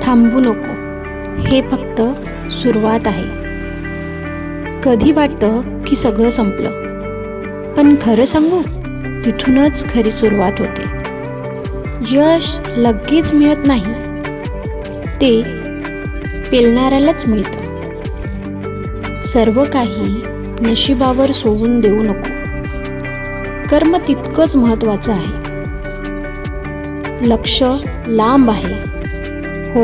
थांबू नको, हे फक्त सुरुवात आहे. कधी वाटतं की सगळं संपलं, पण खरं सांगू, तिथूनच खरी सुरुवात होते. यश लगेच मिळत नाही, ते पेलणाऱ्यालाच मिळतं. सर्व काही नशिबावर सोडून देऊ नको. कर्म तितकंच महत्त्वाचं आहे. लक्ष्य लांब आहे, हो,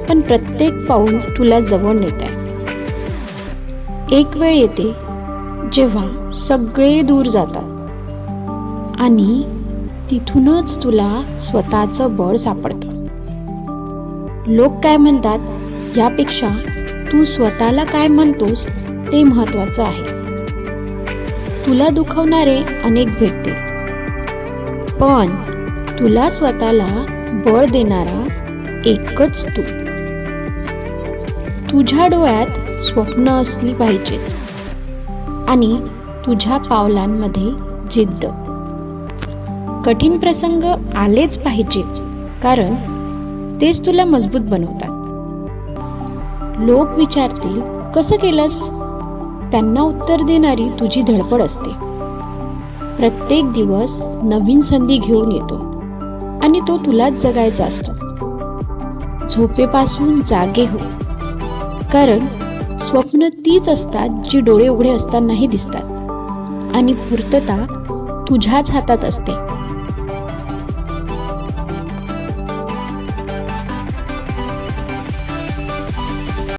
पण प्रत्येक पाऊल तुला जवळ नेत आहे. एक वेळ येते जेव्हा सगळे दूर जातात आणि तिथूनच तुला स्वतःचं बळ सापडतं. लोक काय म्हणतात यापेक्षा तू स्वतःला काय म्हणतोस ते महत्त्वाचं आहे. तुला दुखवणारे अनेक भेटतील, पण तुला स्वतःला बळ देणारा एकच तू. तुझ्या डोळ्यात स्वप्न असली पाहिजेत आणि तुझ्या पावलांमध्ये जिद्द. कठीण प्रसंग आलेच पाहिजेत, कारण तेच तुला मजबूत बनवतात. लोक विचारतील कसं केलंस, त्यांना उत्तर देणारी तुझी धडपड असते. प्रत्येक दिवस नवीन संधी घेऊन येतो आणि तो तुलाच जगायचा असतो. झोपेपासून जागे हो, कारण स्वप्न तीच असतात जी डोळे उघडे असतानाही दिसतात आणि पूर्तता तुझ्याच हातात असते.